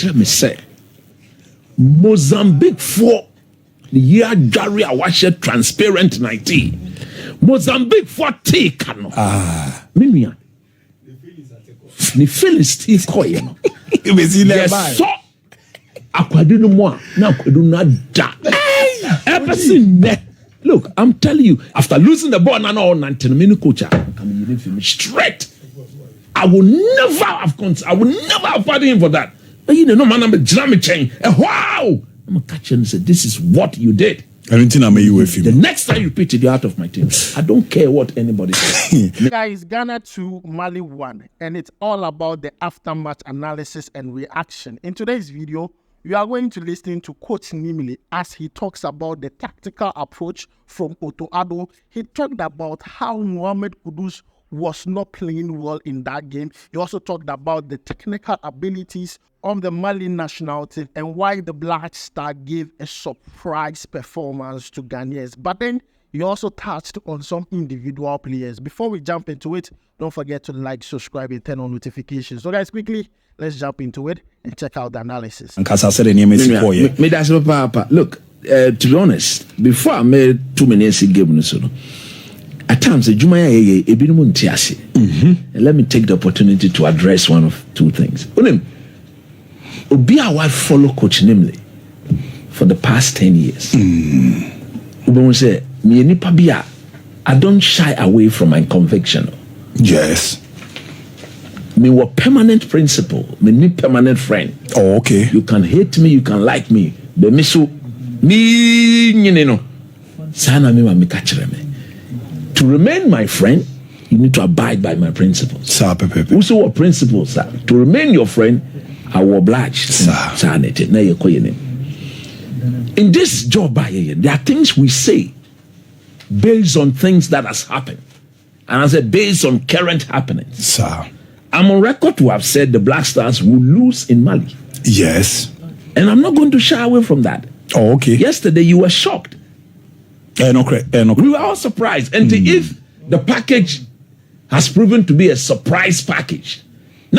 kyerɛ me sɛ Mozambique for the year Jari Awashe transparent 19. Mozambique for take no. Minua. Ni Philistine koye no. Yes, so akwadu no mo na akwadu na da. Look, I'm telling you, after losing the ball now all 19 minute coach coming in straight. I will never have pardoned him for that. But you know, man, I'm a drama chain. Wow! I'm gonna catch you and say, this is what you did. The next time you repeat it, you're out of my team. I don't care what anybody says. Guys, Ghana 2, Mali 1, and it's all about the aftermatch analysis and reaction. In today's video, we are going to listen to Coach Nimley as he talks about the tactical approach from Addo. He talked about how Mohammed Kudus was not playing well in that game. He also talked about the technical abilities on the Mali national team and why the Black Star gave a surprise performance to Ghanaians. But then he also touched on some individual players. Before we jump into it, don't forget to like, subscribe, and turn on notifications. So guys, quickly, let's jump into it and check out the analysis. Look, to be honest, before I made 2 minutes in game, at times, and let me take the opportunity to address one of two things. I follow Coach Nimley for the past 10 years. I don't shy away from my conviction. Yes. Me were permanent principle. Me need permanent friend. Oh, okay. You can hate me, you can like me. But me so me sana me ma catch me. To remain my friend, you need to abide by my principles. Also, what principles? Sir? To remain your friend, I will oblige. In this job, there are things we say based on things that has happened, and I said based on current happenings. Sir, I'm on record to have said the Black Stars will lose in Mali. Yes, and I'm not going to shy away from that. Oh, okay. Yesterday, you were shocked. No. We were all surprised. And if the package has proven to be a surprise package, I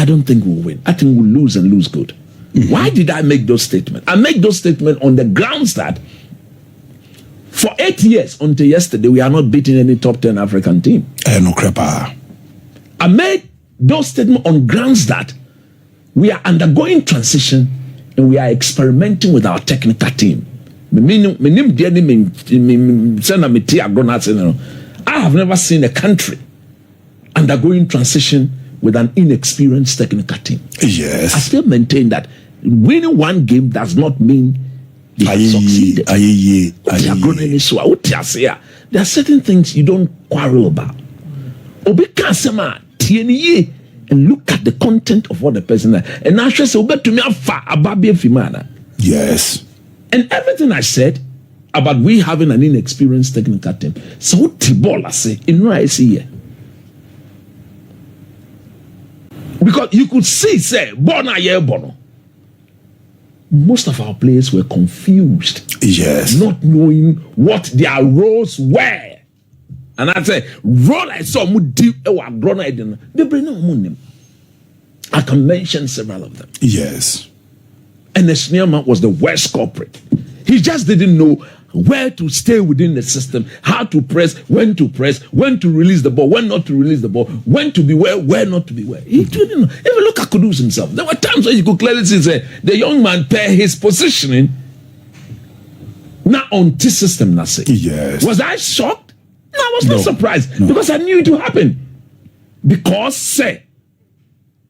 don't think we'll win. I think we'll lose and lose good. Why did I make those statements? I make those statements on the grounds that for 8 years until yesterday, we are not beating any top 10 African team. I made those statements on grounds that we are undergoing transition and we are experimenting with our technical team. I have never seen a country undergoing transition with an inexperienced technical team. Yes. I still maintain that winning one game does not mean they have succeeded. There are certain things you don't quarrel about. And look at the content of what the person is. And now she said, to me, yes. And everything I said about we having an inexperienced technical team. So what Tibola say, in I see here. Because you could see, say, Bono. Most of our players were confused. Yes. Not knowing what their roles were. And I say, role I saw I can mention several of them. Yes. Ernest was the worst culprit. He just didn't know where to stay within the system, how to press, when to release the ball, when not to release the ball, when to be where not to be where. He didn't know. Even look at Kudus himself. There were times when you could clearly see the young man pair his positioning not on T system. Yes. Was I shocked? No, I was not surprised because I knew it would happen. Because say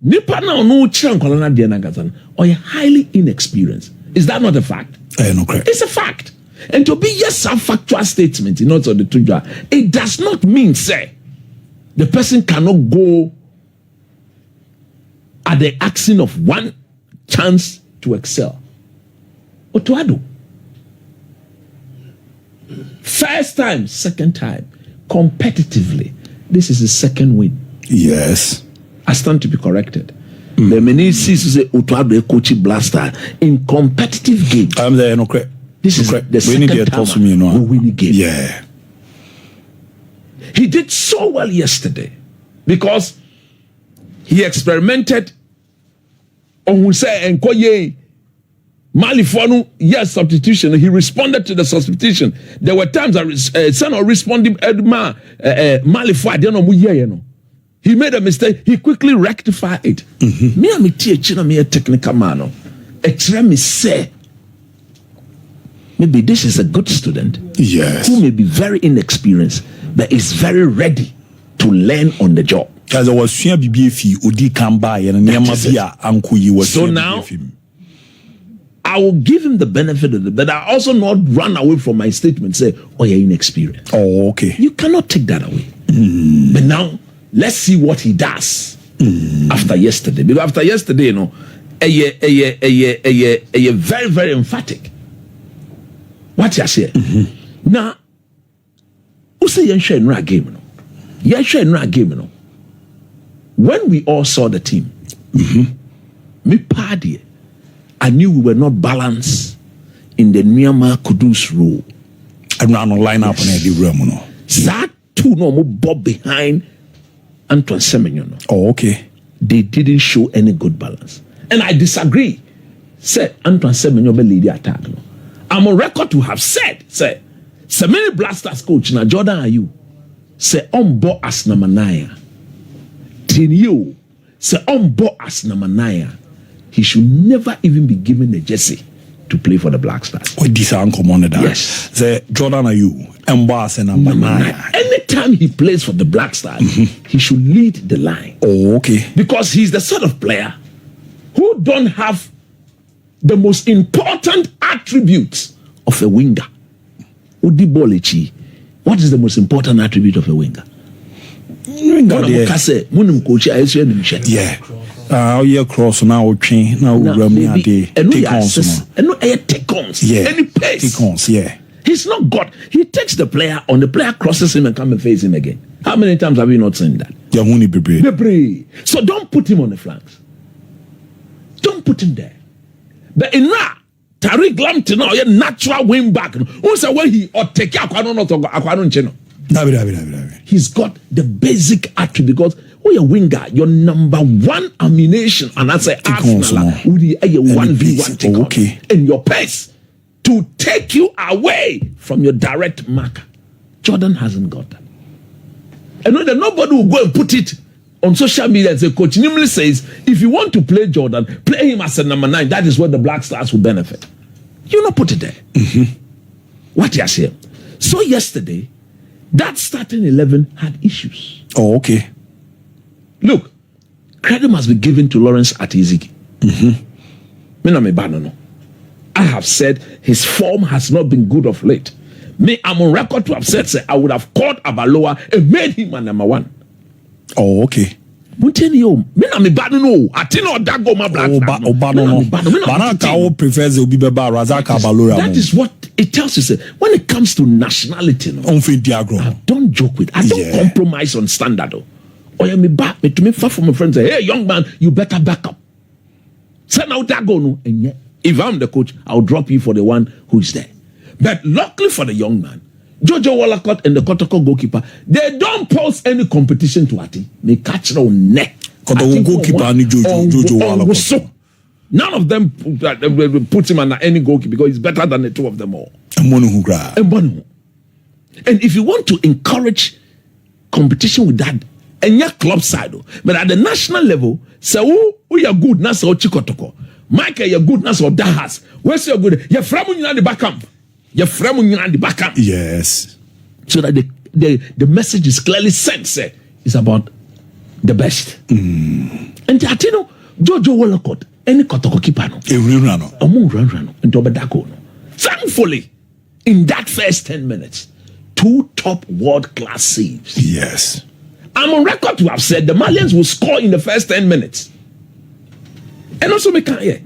Nipa now no Chirankolana Dianagazan or highly inexperienced. Is that not a fact? It's a fact. And to be yes, a factual statement in order to do it does not mean say the person cannot go at the asking of one chance to excel or to addo. First time, second time, competitively. This is the second win. Yes. I stand to be corrected. The many seasons Utuado Kochi Blaster in competitive games. I'm there, no. This is the second time we win the game. Yeah. He did so well yesterday. because he experimented on who say enkoye Mali Fonu, yes, substitution. He responded to the substitution. There were times that son responded Mali Fonu. He made a mistake. He quickly rectified it. Me am a technical man. Me say maybe this is a good student. Yes. Who may be very inexperienced, but is very ready to learn on the job. Because I was seeing BBF Odi Kamba and Niamabia Uncle you was so now. I will give him the benefit of it, but I also not run away from my statement. Say, "Oh, you're inexperienced." Oh, okay. You cannot take that away. But now let's see what he does after yesterday. Because after yesterday, you know, a very very emphatic. What you say? Now, who say you share no game? No, you share no game. No. When we all saw the team, me party. I knew we were not balanced in the nuamah Kudus role. I don't know line up on the room. No. That two no more bob behind Antoine Semenyo. Oh, okay. They didn't show any good balance. And I disagree. Said Antoine Semenyo be lead attack. No. I'm on record to have said, say many Blasters coach na Jordan Ayew. Say on board as number 9. Tinio. Say on board as number 9. He should never even be given the jersey to play for the Black Stars. Oh, this is uncommon. Yes. The Jordan Ayew, Embass and number 9. Anytime he plays for the Black Stars, he should lead the line. Oh, okay. Because he's the sort of player who don't have the most important attributes of a winger. Udibolichi. What is the most important attribute of a winger? Yeah. Yeah, cross now train now take ons. Yeah. Any pace. Take ons, yeah. He's not God. He takes the player on, the player crosses him and come and face him again. How many times have you not seen that? So don't put him on the flanks. Don't put him there. But in that, Tariq Lamptey now, a natural wing back. Who say when he or take he's got the basic attribute because when you're winger, your number one ammunition, and I say Arsenal, with the 1v1 take okay. In your pace to take you away from your direct marker. Jordan hasn't got that. And then nobody will go and put it on social media and say, Coach Nimley says, if you want to play Jordan, play him as a number 9. That is where the Black Stars will benefit. You not put it there. What you say? So yesterday, that starting 11 had issues. Oh, okay. Look, credit must be given to Lawrence Atiziki. I have said his form has not been good of late. Me, I'm on record to have said, say, I would have called Abaloa and made him a number 1. Oh, okay. That is what it tells you. Say, when it comes to nationality, don't joke with. I don't compromise on standard. Or you me back me to me far from my friends say, hey, young man, you better back up. Send out that go no. And yet, if I'm the coach, I'll drop you for the one who is there. But luckily for the young man, Jojo Wallacott and the Kotoko goalkeeper, they don't pose any competition to Ati. They catch their neck. Goalkeeper Jojo Wallacott. None of them put him under any goalkeeper because he's better than the two of them all. And if you want to encourage competition with that, and your club side, but at the national level, say, who you're good, na so Chikotoko. Michael, you're good, na so Dahas. Where's your good? You're from the back camp. You're from the back camp. Yes. So that the message is clearly sent, say, it's about the best. And Jojo Wallacott, any Kotoko keeper, thankfully, in that first 10 minutes, 2 top world-class saves. Yes. I'm on record to have said the Malians will score in the first 10 minutes. And also, I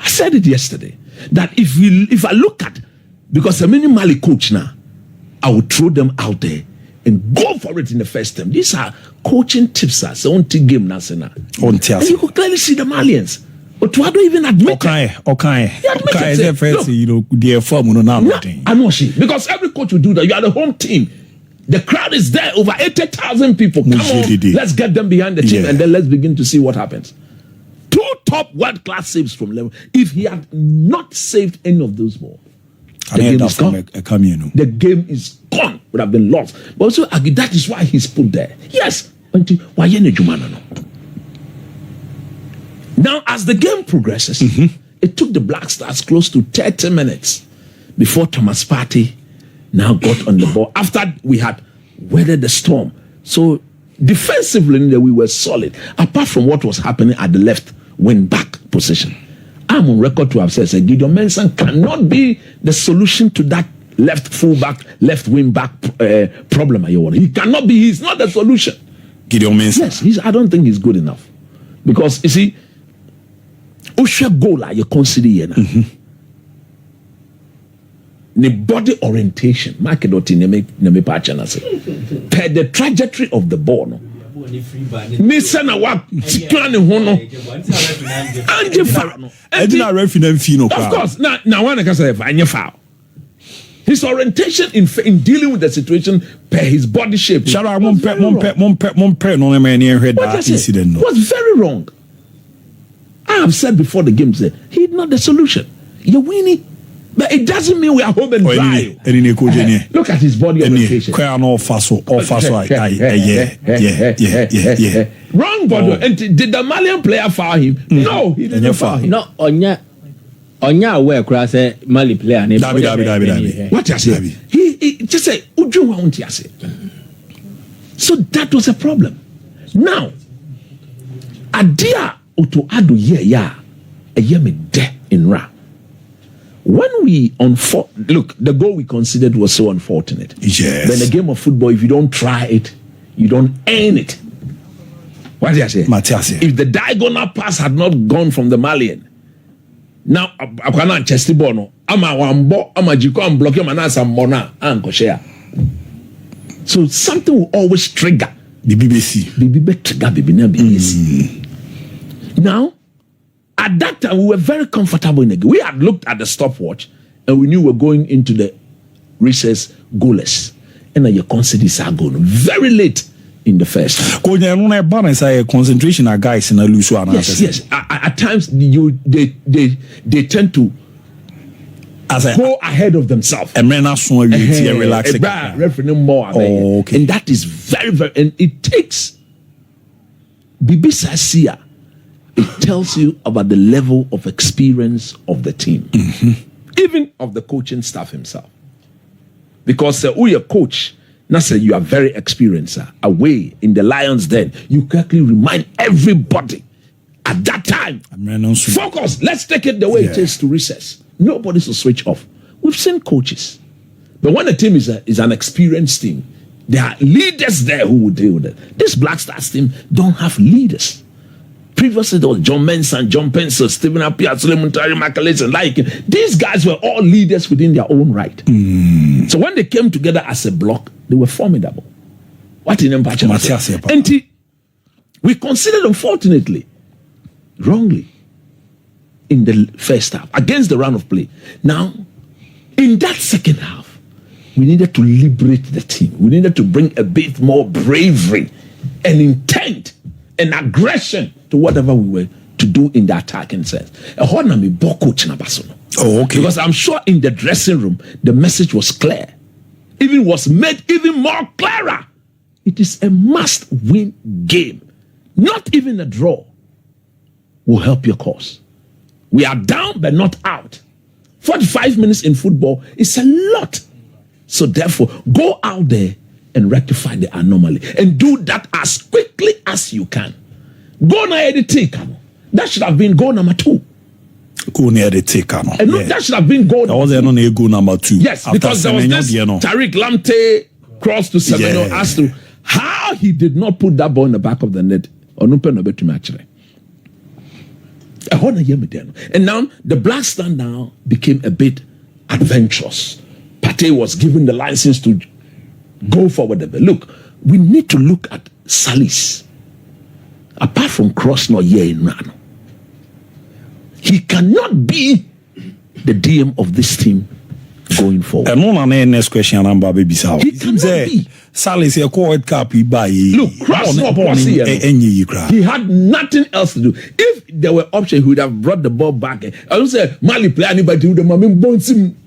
said it yesterday that if I look at, because a many Mali coach now, I will throw them out there and go for it in the first term. These are coaching tips, sir. On game now, and you could clearly see the Malians. But I don't even admit first, you know, their form now. I know she, because every coach will do that. You are the home team. The crowd is there, over 80,000 people. Come on, let's get them behind the team and then let's begin to see what happens. 2 top world-class saves from level. If he had not saved any of those balls, the game is gone. The game is gone. Would have been lost. But also, that is why he's put there. Yes. Now, as the game progresses, it took the Black Stars close to 30 minutes before Thomas Partey now got on the ball. After we had weathered the storm. So, defensively, we were solid. Apart from what was happening at the left wing-back position. I'm on record to have said Gideon Mensah cannot be the solution to that left full-back, left wing-back problem. He cannot be. He's not the solution. Gideon Mensah? Yes, I don't think he's good enough. Because, you see, Usha goal you consider the body orientation, per the trajectory of the ball. No? Of course, now one can say foul. His orientation in dealing with the situation per his body shape was very wrong. I have said before the game, said he's not the solution. You're winning. But it doesn't mean we are home and dry. Look at his body orientation. Wrong body. And did the Malian player foul him? No, he didn't foul him. No, Onya aware cross Mali player. What you say? He just say so that was a problem. Now, Adia otto addo me de in Ra. When we look, the goal we considered was so unfortunate. Yes. But in a game of football, if you don't try it, you don't earn it. What did I say? If the diagonal pass had not gone from the Malian, now I'm Chesty Bono, I'm a Wambo, I'm a Jiko, I'm blocking my answer, Mona, and Koshea. So something will always trigger the BBC. Now, at that time, we were very comfortable in the game. We had looked at the stopwatch and we knew we were going into the recess goalless. And then you consider this going very late in the first. Concentration of guys in a loose one. Yes. At times, they tend to go ahead of themselves. And relax. And that is very, very, and it takes BBC. It tells you about the level of experience of the team, even of the coaching staff himself. Because you're a coach, now say you are very experienced. Away in the Lions' Den, you quickly remind everybody at that time, focus, let's take it the way it is to recess. Nobody's to switch off. We've seen coaches. But when a team is an experienced team, there are leaders there who will deal with it. This Black Stars team don't have leaders. Previously, there was John Mensah, John Pencil, Stephen Appiah, Suleiman Tari, Makalese, and like these guys were all leaders within their own right. So when they came together as a block, they were formidable. What in Empire? And we considered, unfortunately, wrongly, in the first half against the run of play. Now, in that second half, we needed to liberate the team. We needed to bring a bit more bravery and intent and aggression to whatever we were to do in the attacking sense. Oh, okay. Because I'm sure in the dressing room, the message was clear. Even was made even more clearer. It is a must-win game. Not even a draw will help your cause. We are down but not out. 45 minutes in football is a lot. So therefore, go out there and rectify the anomaly. And do that as quickly as you can. Go near the take. That should have been goal number 2. Go near the take. That should have been goal. That was goal number 2. Yes, because there was this Tariq Lamptey cross to Semenyo as to how he did not put that ball in the back of the net. And now the Black Star now became a bit adventurous. Partey was given the license to go forward a bit. Look, we need to look at Salis. Apart from Cross not here in Rano, he cannot be the DM of this team going forward. And no, next question, I'm Baby Sao. He cannot be. Sally's a World Cup. He buy. Look, he had nothing else to do. If there were options, he would have brought the ball back. I don't say Mali play anybody with the moment bounce him.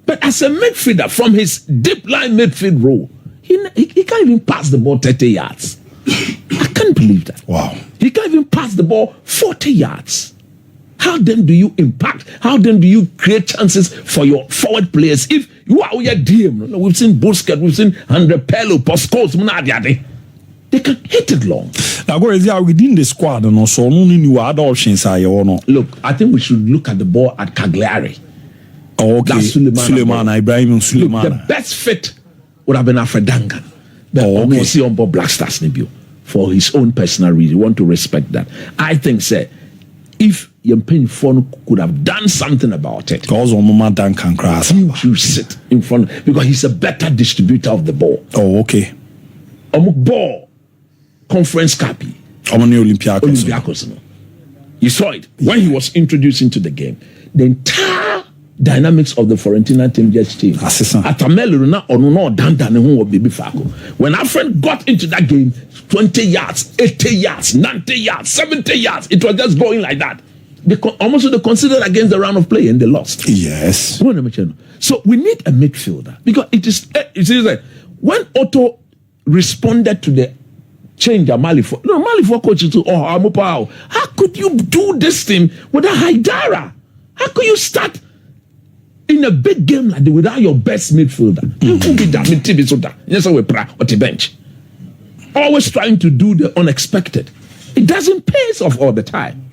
But as a midfielder, from his deep line midfield role, he can't even pass the ball 30 yards. I can't believe that. Wow. He can't even pass the ball 40 yards. How then do you impact? How then do you create chances for your forward players? If you are your DM, we've seen Busquets, we've seen Andre Pello, Poscos, they can hit it long. Now, within the squad, and also only other options are you no. Look, I think we should look at the ball at Cagliari. Oh, okay. That's Suleiman, Ibrahim Suleiman. The best fit would have been Alfred Duncan. But okay. See on board Black Stars Nibio for his own personal reason. We want to respect that. I think, sir, if Yempin Fon could have done something about it, because Duncan crash, he should sit in front because he's a better distributor of the ball. Oh, okay. Ball conference copy. Olympiacos. You saw it when he was introduced into the game. The entire dynamics of the Fiorentina team just changed. When our friend got into that game, 20 yards, 80 yards, 90 yards, 70 yards, it was just going like that. They almost they considered against the round of play and they lost. Yes. So we need a midfielder because it is like when Otto responded to the change of Malifo. No, Malifo coach to Amupao. How could you do this thing with a Haidara? How could you start in a big game like that without your best midfielder? You could be that. Yes, we pray on the bench. Always trying to do the unexpected. It doesn't pay off all the time.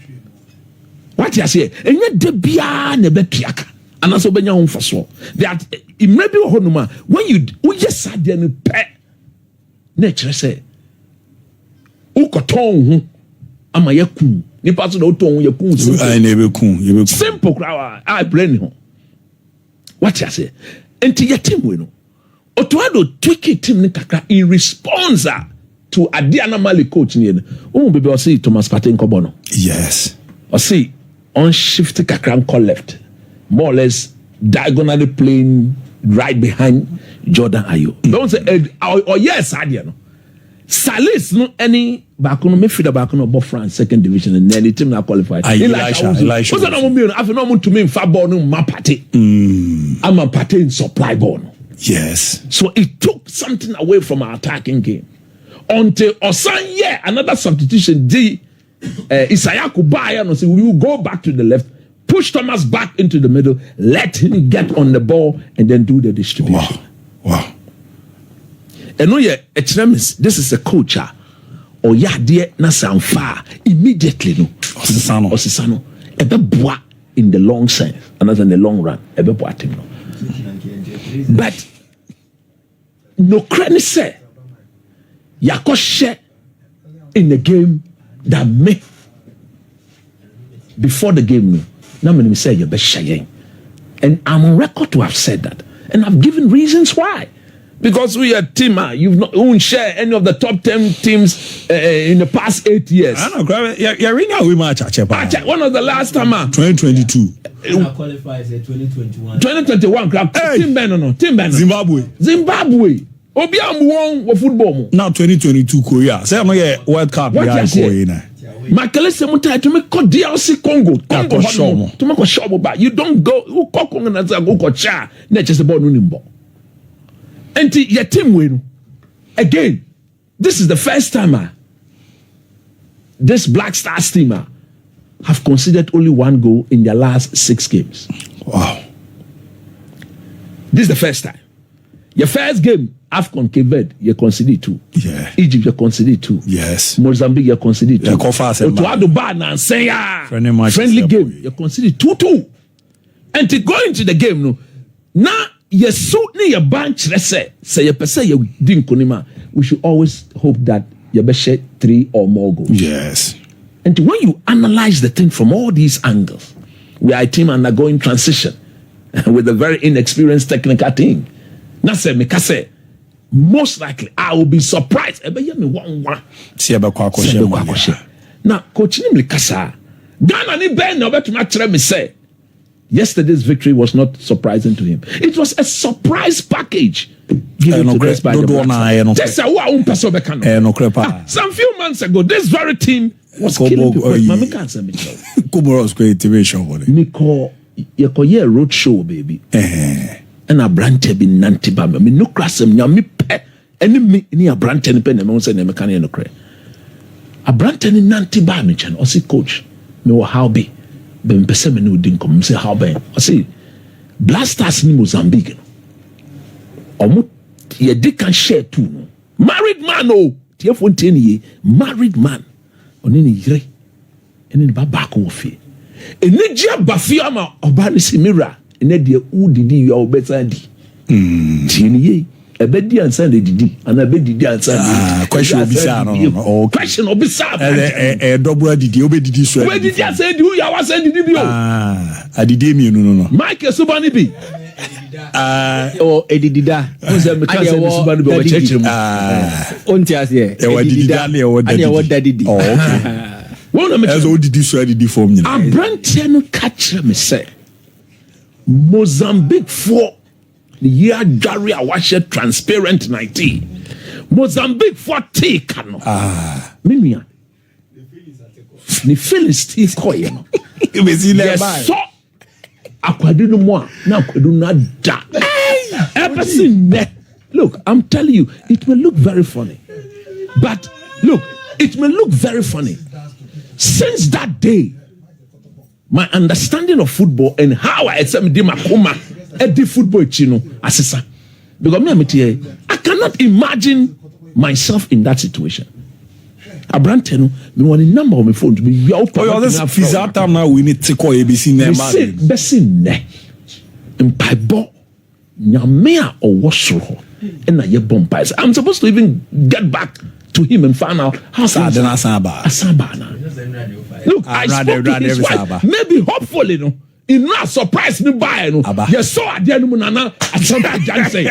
What you say? And yet the bia nebe piaka. And also benya home for so. That it may be honuma when you just sat there and pay. Nature say. Ukoton ama yakun. Ni paso do ton yakun. I never kun. Simple crowd. I blame him. What you say? Enti ya team we no. Otuado tweak team ni kakra in response to Adiana Mali coach ni. Oh baby I see Thomas Partey Nkobono. Yes. I see on shift kakra call left. More or less diagonally playing right behind Jordan Ayew. Don't say or yes Adiano. Salis no any back on midfielder back on about France second division and then the team now qualified. Elisha. What's that no mean? I've no to me far ball no Partey. I'm a Partey in supply ball. Yes. So it took something away from our attacking game. Until Osan another substitution Isaiah Kubaya no say we will go back to the left, push Thomas back into the middle, let him get on the ball and then do the distribution. Wow. And no this is a coach or dear na sanfa immediately no Osisano ebe boa in the long sense and in the long run ebe boa team no. But no credit say yakoshe in the game that me before the game no na me say you be shayen, and I'm on record to have said that and I've given reasons why. Because we are a team, you've not won't share any of the top 10 teams in the past 8 years. I know, we match one of the last time 2022. Qualifiers 2021. 2021 team Zimbabwe. Obiamu won football. Now 2022 Korea. Say no World Cup ya Korea. Makelese mutai to make DRC Congo to make show back. You don't go who Congo na go cha na just ball no nimbo. And your team win again. This is the first time this Black Stars team have conceded only one goal in their last 6 games. Wow. This is the first time. Your first game, AFCON Cape Verde, you conceded 2. Yeah. Egypt, you conceded 2. Yes. Mozambique, you conceded 2. Friendly game, you conceded 2-2. And to go into the game, no, now you suit your bench. Let's say you say you didn't konima. We should always hope that you be share 3 or more goals. Yes. And when you analyze the thing from all these angles, we are a team undergoing transition with a very inexperienced technical team. Now say most likely I will be surprised. Now, Coach Nimley Kasa, Ghana ni Ben no better not tell me say. Yesterday's victory was not surprising to him. It was a surprise package given to us by the Blacks. Some few months ago, this very team was killing people. Mami can't say me. Kumoros creativation. Nico, you call a road show, baby. And a branch be nanti ba me no krasem nya me pe ene me ni a branch ni pe na me say na me kan no kre a branch ni nanti ba me chen o si coach me wo how be pese me no din kom say how be o si Blasters ni Mozambique no omo ye di kan share too no married man o tie fontaine ye married man oni ni yire ene ba ba ko fi ene dia ba fi ama oba ni simira ene de u didi you are better di tini ye ebe di ansa de didi ana be didi ansa question obisa no question obisa double didi obedidi so we didi ansa di you are say didi bi o adidi mi no Mike Subani bi o edidida o say me can say Subani bi o church mu onti ase edidida na e wo dadidi okay won me as o didi so didi form nyina abrante no catch me say Mozambique for the year Jari Awashe transparent 19. Mozambique for take no. Mimia. Ni Philistine koye no. Yes, so akwadu no mo na akwadu na da. Look, I'm telling you, it may look very funny. But look, it may look very funny. Since that day, my understanding of football and how I said makoma edi football chino asisa because me I cannot imagine myself in that situation. Abrante no me want the number on my phone to be your this physical time now we need to call ABC name besi ne mpaibo nyamea or wasoro and na ye bombais. I'm supposed to even get back to him and find out how Asaba na. Look, I spoke to his wife. Maybe, hopefully, no. It not surprise me by no. You saw at the end of Nana at some Jansen.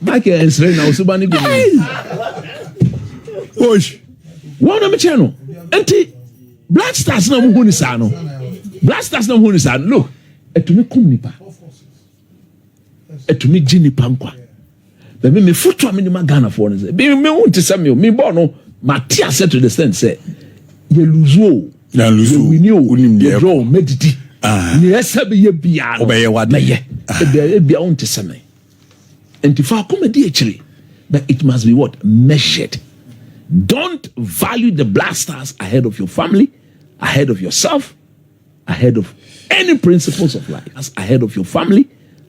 Michael and Serena Usubani. Osh. One of my channel. Auntie, Blasters no Hunisano. Blasters no Hunisano. Look, to me Kumnipa. To me Ginny Pankwa. But me foot to me Ghana for me want to send me bono. Matia said to the stand say ye luzo we knew you draw mediti ni esabe ye bia no obeye wade ye bia on to same enti fa comedy actually but it must be what measured. Don't value the Blasters ahead of your family, ahead of yourself, ahead of any principles of life. As ahead of your family,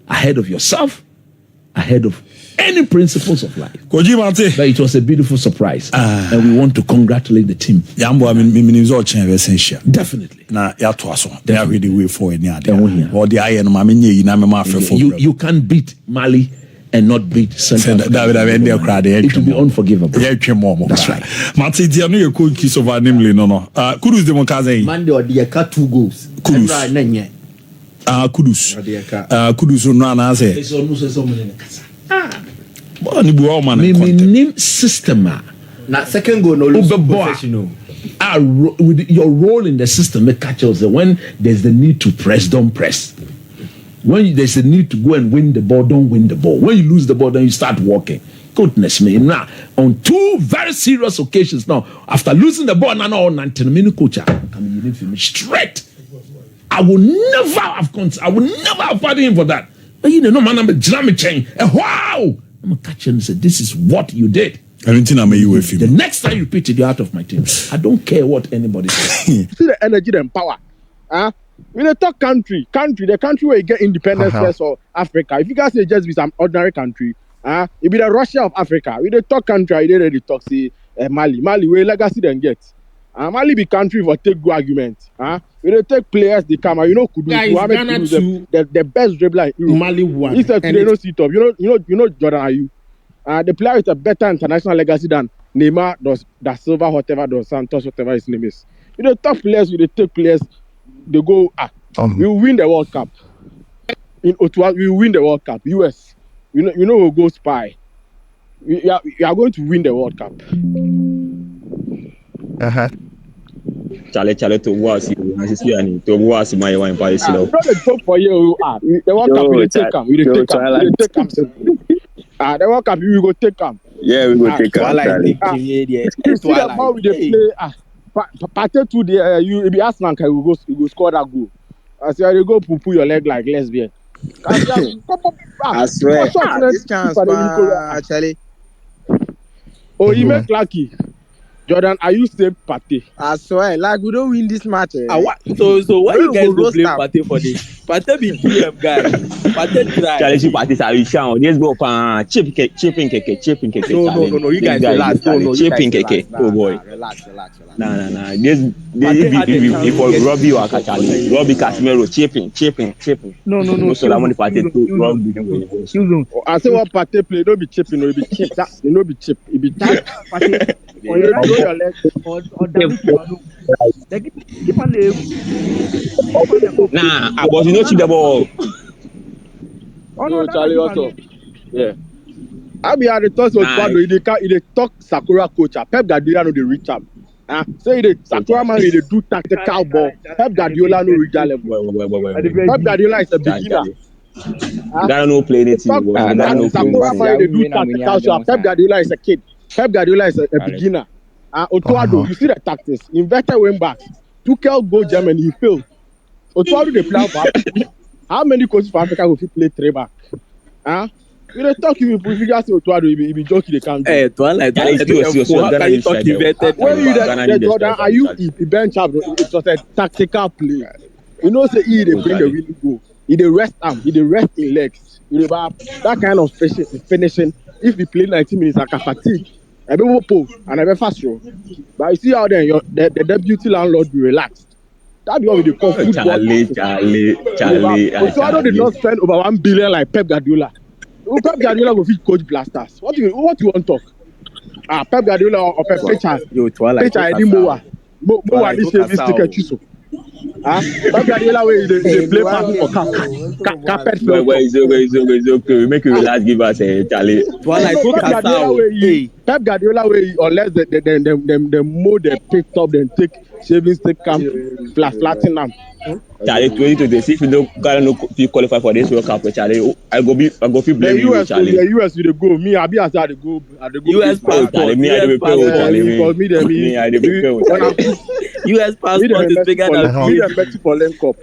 ahead of yourself, ahead of any principles of life. But it was a beautiful surprise, and we want to congratulate the team. Definitely. You can't beat Mali and not beat Central. It will be unforgivable. That's right. Kudus de Monkaze. Monday or the 2 goals. Kudus. Kudus no na say. Nim system. Na second goal no lose professional. With your role in the system, it catches when there's the need to press, don't press. When there's a need to go and win the ball, don't win the ball. When you lose the ball, then you start walking. Goodness me. Now, on 2 very serious occasions now, after losing the ball, now 19 minutes, coach, straight. I will never have pardoned him for that. But you know, no man, I'm a dynamic chain. Wow! I'm a catch and say, this is what you did. The next time you repeat it, you're out of my team. I don't care what anybody says. See the energy and power. We the talk country, the country where you get independence first of Africa. If you guys say just be some ordinary country, it be the Russia of Africa. We the talk country, they ready talk say Mali where legacy then get. Mali be country for take good argument. We the take players they come. You know Kudus, Mohammed Kudus, the best dribbler in Europe. Mali won. He said they don't sit up. You know Jordan Ayew. The player with a better international legacy than Neymar, Da Silva, whatever, Dos Santos, whatever his name is. We the top players, we the take players. They go, we will win the World Cup. In Ottawa, we will win the World Cup. US, you know we'll go spy. We are going to win the World Cup. Chale to was To was my one by No, they joke for you. The World Cup, we take them. We take them. The World Cup, we go take them. Yeah, we go take You see the ball we dey play. Partey to the you be Arsenal, you go score that goal. I say you go poo your leg like lesbian. I swear. This chance, actually. Oh, he make lucky. Jordan, are you still Partey? I swear, like we don't win this match. So why you guys go blame Partey for this? Partey be GM guy. Partey try. Challenge Partey solution. Let's go for chipping keke. No. You guys relax. No. Chipping keke. Oh boy. Relax. Nah. This if for Robbie or Kachali. Robbie Casemiro chipping. No. So that money Partey to Robbie. I say what Partey play, no be chipping, no be chip. That no be chip. It be that Partey. When you throw your leg or damage your keep on the. Nah, but you know chip the ball. No, Charlie also. Yeah. I be at the toss of Pado. He talk Sakura coach. Pep Guardiola no dey reach am. Say the Sakura man he dey do tactical ball. Pep Guardiola no reach that level. Pep Guardiola is a beginner. That no play anything. Sakura man they do tactical. So Pep Guardiola is a kid. Pep Guardiola is a beginner. Otuado, you see the tactics. Inverted wing backs. Tuchel go Germany, he failed. Otuado they play back. How many coaches for Africa will play 3 back? You dey talk if you just say Otuado, he be joking, they can't do. Twilight. How can you talk inverted? When you the Jordan, are you the bench up? It was a tactical play. You know, say they bring the winning goal. He dey rest arm, he dey rest in legs. You know that kind of finishing. If he play 90 minutes, I can fatigue. I be poor and I be fast row. But you see how then the deputy landlord be relaxed. That be what we dey call football. Charlie. Otuado did not spend over 1 billion like Pep Guardiola. Pep Guardiola go fit coach blasters. What you want to talk? Pep Guardiola or Pep Pecha any more this shaving sticker chuso. Pep Guardiola way they play pass for carpet floor. Where is okay. Make you relax, give us a Charlie. Pep Guardiola way unless they mold the pick up then take shaving stick camp flatten them. Charlie 2026 if you don't qualify for this World Cup, Charlie, I go feel blame you, Charlie. The US will go. Me, I be as I go. US passport. Me, I dey prepare. US passport is bigger than me. The Mexico link up.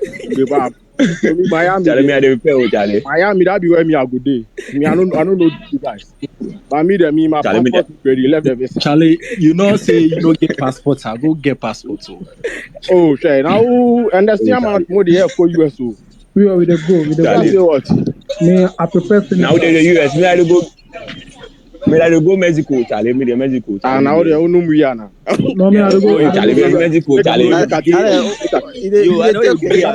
Miami. Charlie, me, I dey prepare, Charlie. Miami, that be where me I go day. Me, I don't know you guys. But me, my passport ready. Left the visa. Charlie, you know say you don't get passports. I go get passports. Oh, sure. Now understand amount more the air for US. We are with the go. With the say what? Me, I prepare for now the US. Me, I go Mexico, Charlie. Me the Mexico. Now the only we are now. No, me I go. Charlie, Mexico, Charlie. You, I know you get I'm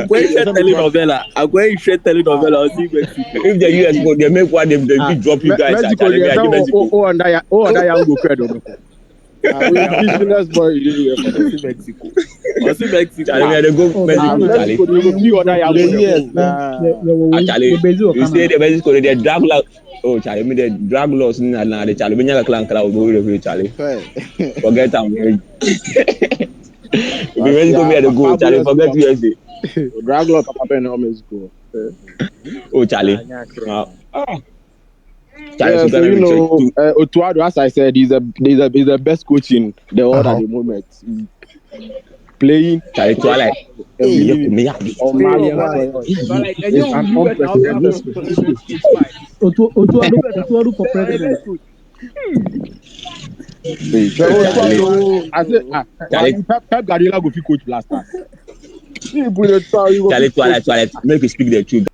going to telenovela. I'll see Mexico. If the US go, they make one, they drop you guys. Mexico. Oh, and I go credit. Business boy, Mexico. Charlie, they go Mexico, Charlie. You say the Mexico, they drag laws. Oh, Charlie, me the drag laws in the Charlie. We never clan crowd go with Charlie. Forget them. If Mexico me the go, Charlie, forget USA. Drag law, Papa, no Mexico. Oh, Charlie. Yeah, so you know, Otuado, as I said, he's the best coach in the world at the moment. Playing Charlie Twilight. Otuado for president. I said, Pep Guardiola go fit coach blasters. Charlie Twilight, make you speak the truth.